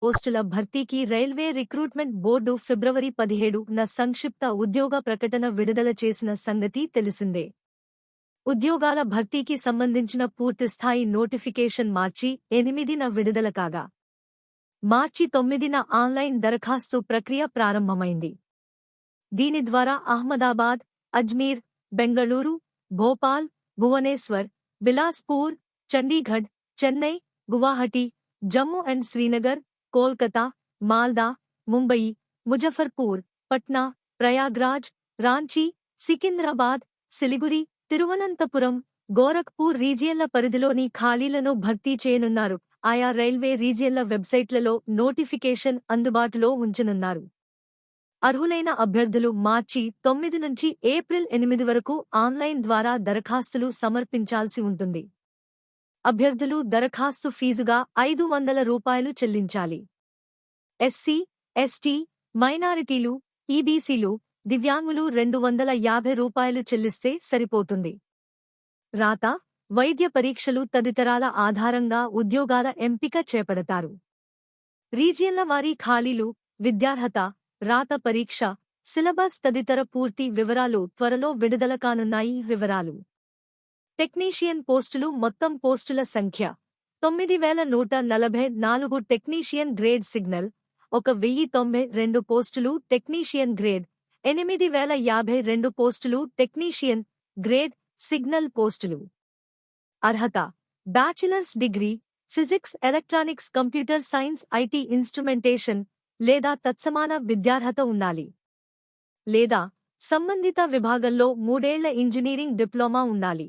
పోస్టుల భర్తీకి railway recruitment board ఫిబ్రవరి 17న సంక్షిప్త ఉద్యోగ ప్రకటన విడుదల చేసిన సంగతి తెలిసిందే. ఉద్యోగాల భర్తీకి సంబంధించిన పూర్తిస్థాయి నోటిఫికేషన్ మార్చి 8న విడుదల కాగా, మార్చి 9న ఆన్లైన్ దరఖాస్తు ప్రక్రియ ప్రారంభమైంది. దీని ద్వారా అహ్మదాబాద్, అజ్మీర్, బెంగళూరు, భోపాల్, భువనేశ్వర్, బిలాస్పూర్, చండీగఢ్, చెన్నై, గువాహటి, జమ్మూ అండ్ శ్రీనగర్, కోల్కతా, మాల్దా, ముంబయి, ముజఫర్పూర్, పట్నా, ప్రయాగ్రాజ్, రాంచీ, సికింద్రాబాద్, సిలిగురి, తిరువనంతపురం, గోరఖ్పూర్ రీజియన్ల పరిధిలోని ఖాళీలను భర్తీ చేయనున్నారు. ఆయా రైల్వే రీజియన్ల వెబ్సైట్లలో నోటిఫికేషన్ అందుబాటులో ఉంచనున్నారు. అర్హులైన అభ్యర్థులు మార్చి 9 నుంచి ఏప్రిల్ 8 వరకు ఆన్లైన్ ద్వారా దరఖాస్తులు సమర్పించాల్సి ఉంటుంది. అభ్యర్థులు దరఖాస్తు ఫీజుగా రూ. 500 చెల్లించాలి. ఎస్సీ, ఎస్టీ, మైనారిటీలు, ఈబీసీలు, దివ్యాంగులు రూ. 250 చెల్లిస్తే సరిపోతుంది. రాత, వైద్య పరీక్షలు తదితరాల ఆధారంగా ఉద్యోగాల ఎంపిక చేపడతారు. రీజియన్ల వారీ ఖాళీలు, విద్యార్హత, రాత పరీక్ష, సిలబస్ తదితర పూర్తి వివరాలు త్వరలో విడుదల కానున్నాయి. వివరాలు: టెక్నీషియన్ పోస్టులు. మొత్తం పోస్టుల సంఖ్య 9144. టెక్నీషియన్ గ్రేడ్ సిగ్నల్ 1092 పోస్టులు. టెక్నీషియన్ గ్రేడ్ 8052 పోస్టులు. టెక్నీషియన్ గ్రేడ్ సిగ్నల్ పోస్టులు. అర్హత: bachelors degree, physics, electronics, computer science, IT, instrumentation లేదా తత్సమాన విద్యార్హత ఉండాలి. లేదా సంబంధిత విభాగంలో 3 ఏళ్ల ఇంజనీరింగ్ డిప్లొమా ఉండాలి.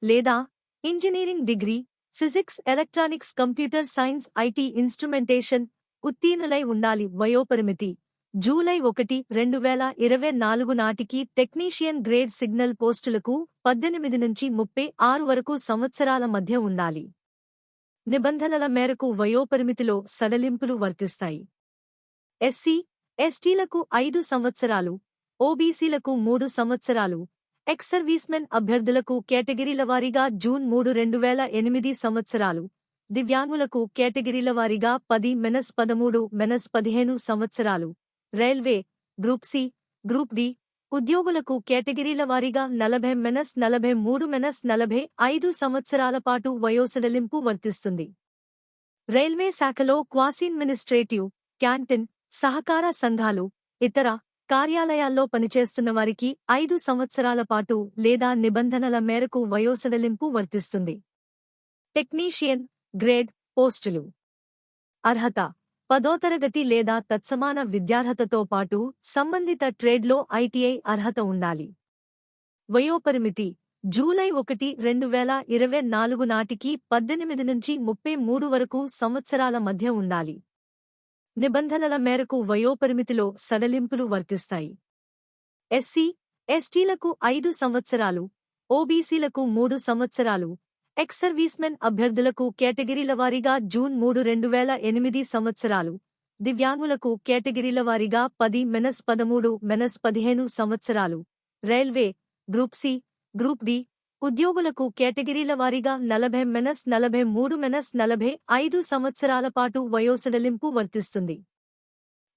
లేదా engineering degree, physics, electronics, computer science, IT, instrumentation ఉత్తీర్ణులై ఉండాలి. వయోపరిమితి: జూలై 1, 2024 నాటికి టెక్నీషియన్ గ్రేడ్ సిగ్నల్ పోస్టులకు 18 నుంచి 36 వరకు సంవత్సరాల మధ్య ఉండాలి. నిబంధనల మేరకు వయోపరిమితిలో సడలింపులు వర్తిస్తాయి. ఎస్సీ, ఎస్టీలకు 5 సంవత్సరాలు, ఓబీసీలకు 3 సంవత్సరాలు, ఎక్స్ సర్వీస్మెన్ అభ్యర్థులకు కేటగిరీల వారీగా జూన్ 3, 2008 సంవత్సరాలు, దివ్యాంగులకు కేటగిరీల వారీగా 10-13-15 సంవత్సరాలు, railway, group C, group D ఉద్యోగులకు కేటగిరీల వారీగా 40-43-45 సంవత్సరాల పాటు వయోసడలింపు వర్తిస్తుంది. రైల్వే శాఖలో క్వాసీడ్మినిస్ట్రేటివ్, క్యాంటీన్, సహకార సంఘాలు, ఇతర కార్యాలయాల్లో పనిచేస్తున్నవారికి 5 సంవత్సరాల పాటు లేదా నిబంధనల మేరకు వయోసడలింపు వర్తిస్తుంది. టెక్నీషియన్ గ్రేడ్ పోస్టులు. అర్హత: 10వ తరగతి లేదా తత్సమాన విద్యార్హతతో పాటు సంబంధిత ట్రేడ్లో ఐటీఐ అర్హత ఉండాలి. వయోపరిమితి: జూలై 1, 2024 నాటికి 18 నుంచి 33 వరకు సంవత్సరాల మధ్య ఉండాలి. నిబంధనల మేరకు వయోపరిమితిలో సడలింపులు వర్తిస్తాయి. ఎస్సీ, ఎస్టీలకు 5 సంవత్సరాలు, ఓబీసీలకు 3 సంవత్సరాలు, ఎక్స్ సర్వీస్మెన్ అభ్యర్థులకు కేటగిరీల వారీగా జూన్ 3, 2008 సంవత్సరాలు, దివ్యాంగులకు కేటగిరీల వారీగా 10-13-15 సంవత్సరాలు, railway, group C, group D ఉద్యోగులకు కేటగిరీల వారీగా 40-43-45 సంవత్సరాల పాటు వయోసడలింపు వర్తిస్తుంది.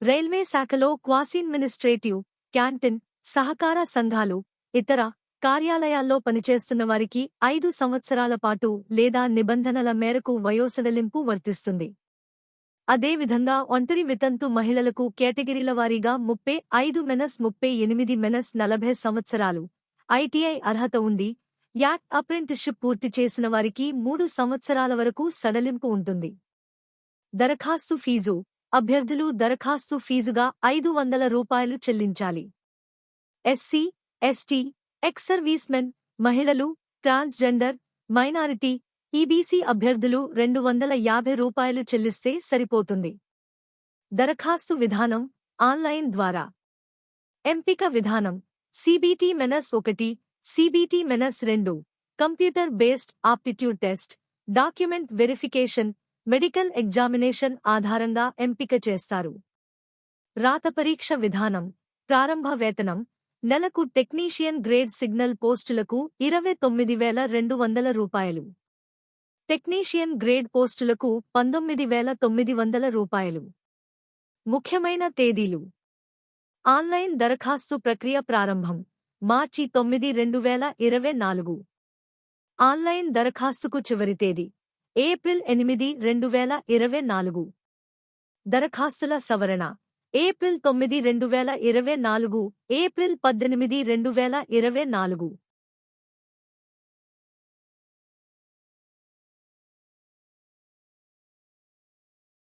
రైల్వే శాఖలో క్వాసీడ్మినిస్ట్రేటివ్, క్యాంటీన్, సహకార సంఘాలు, ఇతర కార్యాలయాల్లో పనిచేస్తున్నవారికి 5 సంవత్సరాల పాటు లేదా నిబంధనల మేరకు వయోసడలింపు వర్తిస్తుంది. అదేవిధంగా ఒంటరి వితంతు మహిళలకు కేటగిరీల వారీగా 35-38-40 సంవత్సరాలు, ఐటీఐ అర్హత ఉండి యాక్ట్ అప్రెంటిస్షిప్ పూర్తి చేసిన వారికి 3 సంవత్సరాల వరకు సడలింపు ఉంటుంది. దరఖాస్తు ఫీజు: అభ్యర్థులు దరఖాస్తు ఫీజుగా రూ. 500 చెల్లించాలి. ఎస్సీ, ఎస్టీ, ఎక్స్ సర్వీస్మెన్, మహిళలు, ట్రాన్స్జెండర్, మైనారిటీ, ఈబీసీ అభ్యర్థులు రూ. 250 చెల్లిస్తే సరిపోతుంది. దరఖాస్తు విధానం: ఆన్లైన్ ద్వారా. ఎంపిక విధానం: CBT-1, CBT-2, computer based aptitude test, document verification, medical examination ఆధారంగా ఎంపిక చేస్తారు. రాత పరీక్ష విధానం: ప్రారంభ వేతనం నెలకు టెక్నీషియన్ గ్రేడ్ సిగ్నల్ పోస్టులకు 29,200 రూపాయలు. టెక్నీషియన్ గ్రేడ్ పోస్టులకు 19,900 రూపాయలు. ముఖ్యమైన తేదీలు: ఆన్లైన్ దరఖాస్తు ప్రక్రియ ప్రారంభం మార్చి 9, 2024. ఆన్లైన్ దరఖాస్తుకు చివరి తేదీ ఏప్రిల్ 8, 2024. దరఖాస్తుల సవరణ ఏప్రిల్ 9, 2024, ఏప్రిల్ 18, 2024.